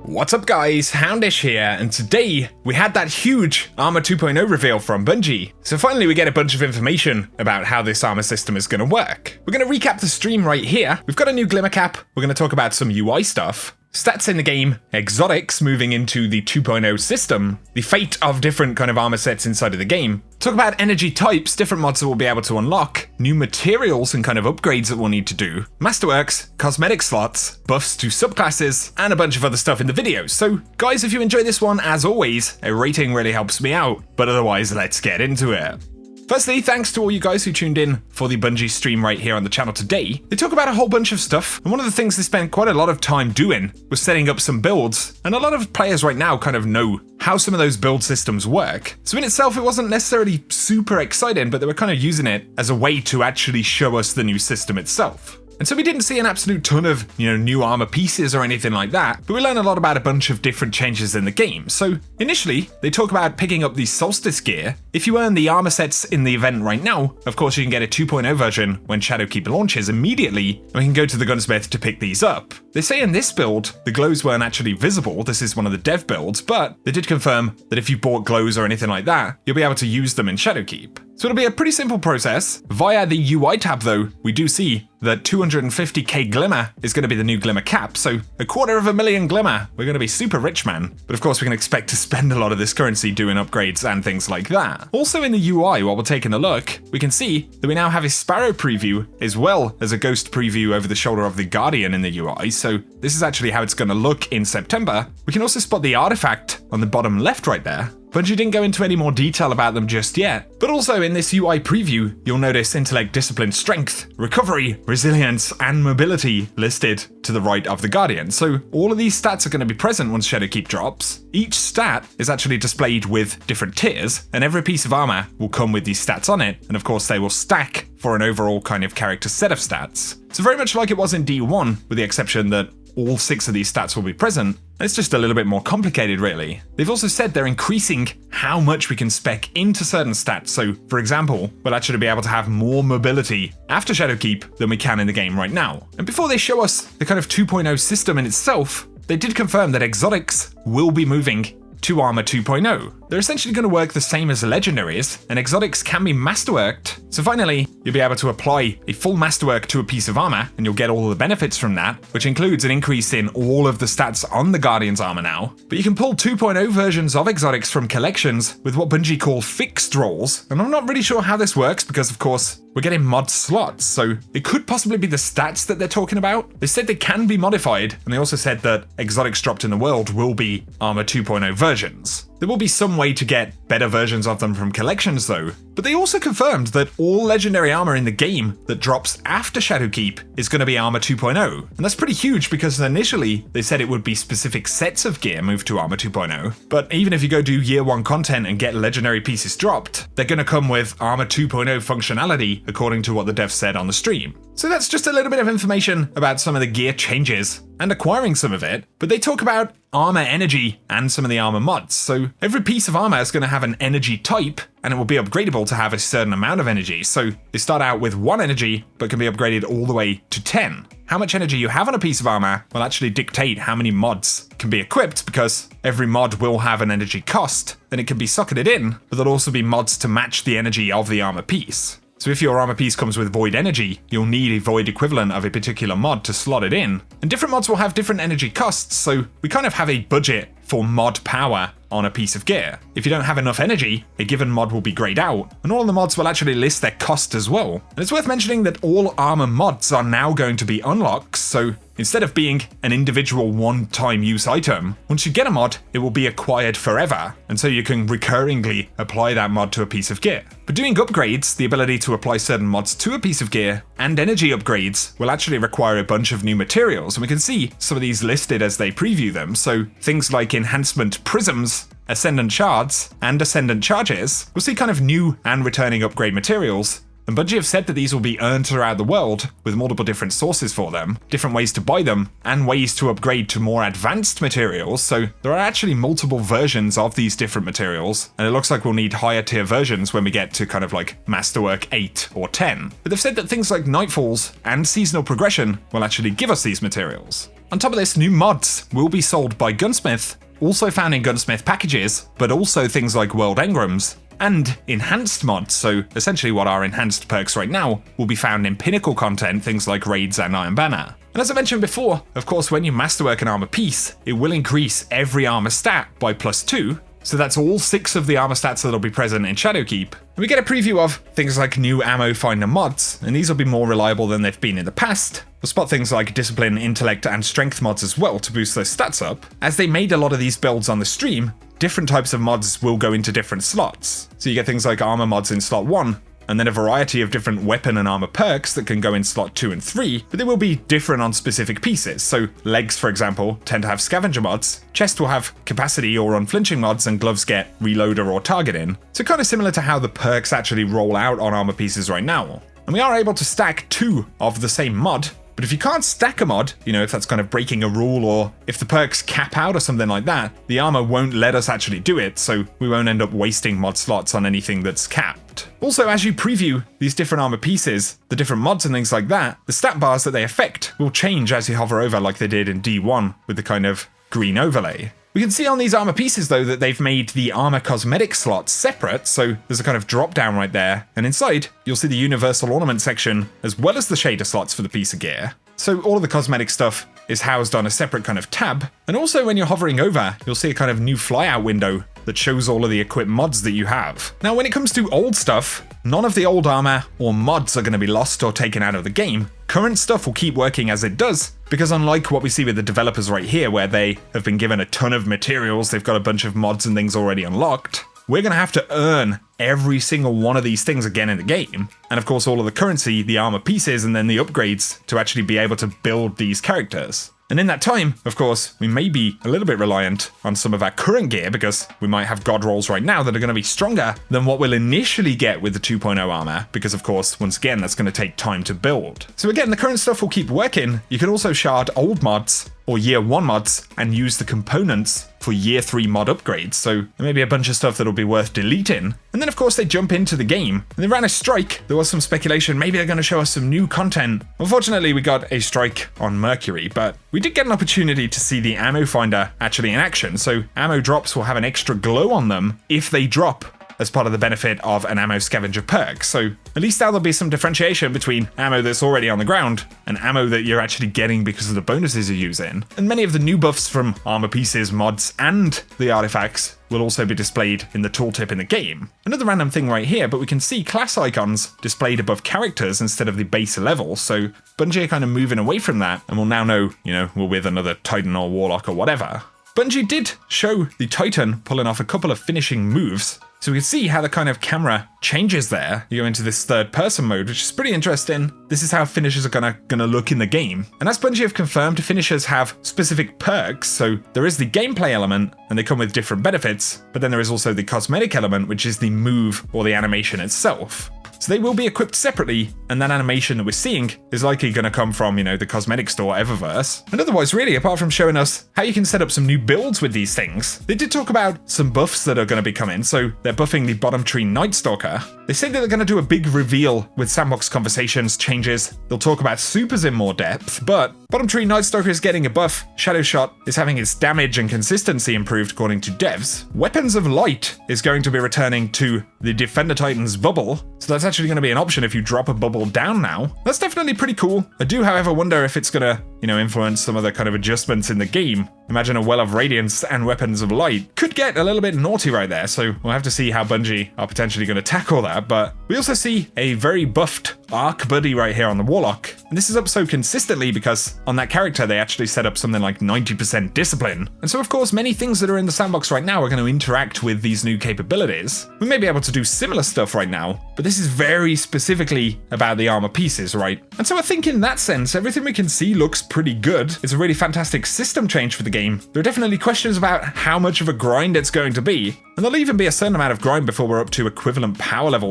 What's up guys, Houndish here, and today we had that huge Armor 2.0 reveal from Bungie. So finally we get a bunch of information about how this armor system is going to work. We're going to recap the stream right here. We've got a new Glimmer Cap, we're going to talk about some UI stuff, stats in the game, exotics moving into the 2.0 system, the fate of different kind of armor sets inside of the game, talk about energy types, different mods that we'll be able to unlock, new materials and kind of upgrades that we'll need to do, Masterworks, cosmetic slots, buffs to subclasses, and a bunch of other stuff in the videos. So guys, if you enjoy this one, as always, a rating really helps me out, but otherwise let's get into it. Firstly, thanks to all you guys who tuned in for the Bungie stream right here on the channel today. They talk about a whole bunch of stuff, and one of the things they spent quite a lot of time doing was setting up some builds, and a lot of players right now kind of know how some of those build systems work. So in itself, it wasn't necessarily super exciting, but they were kind of using it as a way to actually show us the new system itself. And so we didn't see an absolute ton of, new armor pieces or anything like that, but we learned a lot about a bunch of different changes in the game. So initially, they talk about picking up the Solstice gear. If you earn the armor sets in the event right now, of course you can get a 2.0 version when Shadowkeep launches immediately, and we can go to the gunsmith to pick these up. They say in this build, the glows weren't actually visible. This is one of the dev builds, but they did confirm that if you bought glows or anything like that, you'll be able to use them in Shadowkeep. So it'll be a pretty simple process. Via the UI tab though, we do see that 250k glimmer is going to be the new glimmer cap, so 250,000 glimmer. We're going to be super rich, man. But of course we can expect to spend a lot of this currency doing upgrades and things like that. Also in the UI, while we're taking a look, we can see that we now have a Sparrow preview as well as a Ghost preview over the shoulder of the Guardian in the UI, so this is actually how it's going to look in September. We can also spot the artifact on the bottom left right there. Bungie didn't go into any more detail about them just yet, but also in this UI preview, you'll notice intellect, discipline, strength, recovery, resilience, and mobility listed to the right of the Guardian. So all of these stats are going to be present once Shadowkeep drops. Each stat is actually displayed with different tiers, and every piece of armor will come with these stats on it, and of course they will stack for an overall kind of character set of stats. So very much like it was in D1, with the exception that all 6 of these stats will be present. It's just a little bit more complicated, really. They've also said they're increasing how much we can spec into certain stats. So, for example, we'll actually be able to have more mobility after Shadowkeep than we can in the game right now. And before they show us the kind of 2.0 system in itself, they did confirm that exotics will be moving to Armor 2.0. They're essentially going to work the same as legendaries, and exotics can be masterworked. So finally, you'll be able to apply a full masterwork to a piece of armor, and you'll get all the benefits from that, which includes an increase in all of the stats on the Guardian's armor now. But you can pull 2.0 versions of exotics from collections with what Bungie call fixed rolls, and I'm not really sure how this works because, of course, we're getting mod slots, so it could possibly be the stats that they're talking about. They said they can be modified, and they also said that exotics dropped in the world will be Armor 2.0 versions. There will be some way to get better versions of them from collections though, but they also confirmed that all legendary armor in the game that drops after Shadowkeep is going to be Armor 2.0, and that's pretty huge because initially they said it would be specific sets of gear moved to Armor 2.0, but even if you go do year 1 content and get legendary pieces dropped, they're going to come with Armor 2.0 functionality according to what the devs said on the stream. So that's just a little bit of information about some of the gear changes and acquiring some of it, but they talk about armor energy and some of the armor mods. So every piece of armor is going to have an energy type, and it will be upgradable to have a certain amount of energy. So they start out with 1 energy, but can be upgraded all the way to 10. How much energy you have on a piece of armor will actually dictate how many mods can be equipped, because every mod will have an energy cost, and it can be socketed in, but there'll also be mods to match the energy of the armor piece. So if your armor piece comes with void energy, you'll need a void equivalent of a particular mod to slot it in. And different mods will have different energy costs, so we kind of have a budget for mod power on a piece of gear. If you don't have enough energy, a given mod will be grayed out, and all the mods will actually list their cost as well. And it's worth mentioning that all armor mods are now going to be unlocks, so instead of being an individual one-time use item, once you get a mod, it will be acquired forever, and so you can recurringly apply that mod to a piece of gear. But doing upgrades, the ability to apply certain mods to a piece of gear, and energy upgrades will actually require a bunch of new materials, and we can see some of these listed as they preview them. So things like enhancement prisms, ascendant shards, and ascendant charges, we'll see kind of new and returning upgrade materials. And Bungie have said that these will be earned throughout the world with multiple different sources for them, different ways to buy them, and ways to upgrade to more advanced materials. So there are actually multiple versions of these different materials, and it looks like we'll need higher tier versions when we get to kind of like Masterwork 8 or 10. But they've said that things like Nightfalls and seasonal progression will actually give us these materials. On top of this, new mods will be sold by Gunsmith, also found in Gunsmith packages, but also things like World Engrams, and enhanced mods, so essentially what are enhanced perks right now will be found in pinnacle content, things like raids and Iron Banner. And as I mentioned before, of course when you masterwork an armor piece, it will increase every armor stat by +2, so that's all 6 of the armor stats that'll be present in Shadowkeep. And we get a preview of things like new ammo finder mods, and these will be more reliable than they've been in the past. We'll spot things like discipline, intellect, and strength mods as well to boost those stats up. As they made a lot of these builds on the stream, different types of mods will go into different slots. So you get things like armor mods in slot 1, and then a variety of different weapon and armor perks that can go in slot 2 and 3, but they will be different on specific pieces. So legs, for example, tend to have scavenger mods, chest will have capacity or unflinching mods, and gloves get reloader or targeting. So kind of similar to how the perks actually roll out on armor pieces right now. And we are able to stack 2 of the same mod, but if you can't stack a mod, if that's kind of breaking a rule, or if the perks cap out or something like that, the armor won't let us actually do it, so we won't end up wasting mod slots on anything that's capped. Also, as you preview these different armor pieces, the different mods and things like that, the stat bars that they affect will change as you hover over like they did in D1 with the kind of green overlay. We can see on these armor pieces though that they've made the armor cosmetic slots separate, so there's a kind of drop down right there, and inside you'll see the universal ornament section as well as the shader slots for the piece of gear. So all of the cosmetic stuff is housed on a separate kind of tab, and also when you're hovering over, you'll see a kind of new flyout window that shows all of the equipped mods that you have. Now when it comes to old stuff, none of the old armor or mods are going to be lost or taken out of the game. Current stuff will keep working as it does, because unlike what we see with the developers right here where they have been given a ton of materials, they've got a bunch of mods and things already unlocked, we're going to have to earn every single one of these things again in the game. And of course all of the currency, the armor pieces, and then the upgrades to actually be able to build these characters. And in that time, of course, we may be a little bit reliant on some of our current gear because we might have god rolls right now that are going to be stronger than what we'll initially get with the 2.0 armor, because of course, once again, that's going to take time to build. So again, the current stuff will keep working. You can also shard old mods or year 1 mods and use the components for year 3 mod upgrades, so there may be a bunch of stuff that'll be worth deleting. And then of course they jump into the game, and they ran a strike. There was some speculation, maybe they're going to show us some new content. Unfortunately, we got a strike on Mercury, but we did get an opportunity to see the ammo finder actually in action, so ammo drops will have an extra glow on them if they drop as part of the benefit of an ammo scavenger perk. So at least now there'll be some differentiation between ammo that's already on the ground and ammo that you're actually getting because of the bonuses you're using. And many of the new buffs from armor pieces, mods, and the artifacts will also be displayed in the tooltip in the game. Another random thing right here, but we can see class icons displayed above characters instead of the base level, so Bungie are kind of moving away from that, and we'll now know, we're with another Titan or Warlock or whatever. Bungie did show the Titan pulling off a couple of finishing moves, so we can see how the kind of camera changes there. You go into this third person mode, which is pretty interesting. This is how finishers are gonna look in the game. And as Bungie have confirmed, finishers have specific perks, so there is the gameplay element, and they come with different benefits, but then there is also the cosmetic element, which is the move or the animation itself. So they will be equipped separately, and that animation that we're seeing is likely going to come from, the cosmetic store Eververse. And otherwise, really, apart from showing us how you can set up some new builds with these things, they did talk about some buffs that are going to be coming. So they're buffing the Bottom Tree Night Stalker. They say that they're going to do a big reveal with sandbox conversations changes. They'll talk about supers in more depth, but Bottom Tree Night Stalker is getting a buff. Shadow Shot is having its damage and consistency improved according to devs. Weapons of Light is going to be returning to the Defender Titan's bubble, so that's actually going to be an option if you drop a bubble down now. That's definitely pretty cool. I do, however, wonder if it's going to, influence some of the kind of adjustments in the game. Imagine a Well of Radiance and Weapons of Light could get a little bit naughty right there, so we'll have to see how Bungie are potentially going to tackle that. But we also see a very buffed Arc Buddy right here on the Warlock, and this is up so consistently because on that character they actually set up something like 90% discipline. And so of course many things that are in the sandbox right now are going to interact with these new capabilities. We may be able to do similar stuff right now, but this is very specifically about the armor pieces, right? And so I think in that sense, everything we can see looks pretty good. It's a really fantastic system change for the game. There are definitely questions about how much of a grind it's going to be, and there'll even be a certain amount of grind before we're up to equivalent power levels,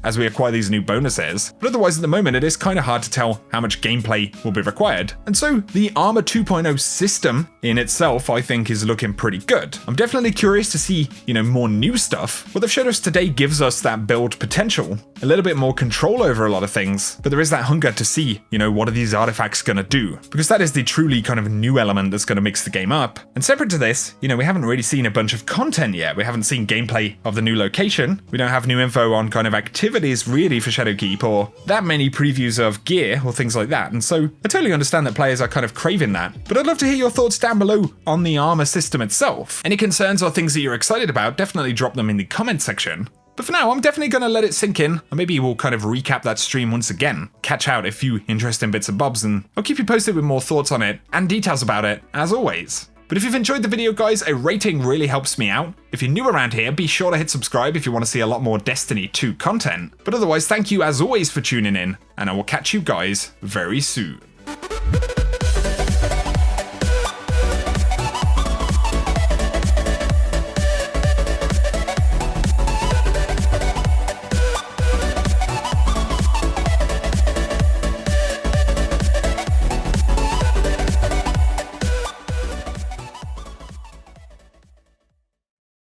as we acquire these new bonuses. But otherwise at the moment it is kind of hard to tell how much gameplay will be required. And so the Armor 2.0 system in itself, I think, is looking pretty good. I'm definitely curious to see, more new stuff. What they've showed us today gives us that build potential, a little bit more control over a lot of things, but there is that hunger to see, what are these artifacts going to do? Because that is the truly kind of new element that's going to mix the game up. And separate to this, we haven't really seen a bunch of content yet. We haven't seen gameplay of the new location. We don't have new info on kind of activities really for Shadowkeep or that many previews of gear or things like that. And so I totally understand that players are kind of craving that. But I'd love to hear your thoughts down below on the armor system itself. Any concerns or things that you're excited about, definitely drop them in the comment section. But for now, I'm definitely going to let it sink in, and maybe we'll kind of recap that stream once again, catch out a few interesting bits and bobs, and I'll keep you posted with more thoughts on it and details about it, as always. But if you've enjoyed the video, guys, a rating really helps me out. If you're new around here, be sure to hit subscribe if you want to see a lot more Destiny 2 content. But otherwise, thank you as always for tuning in, and I will catch you guys very soon.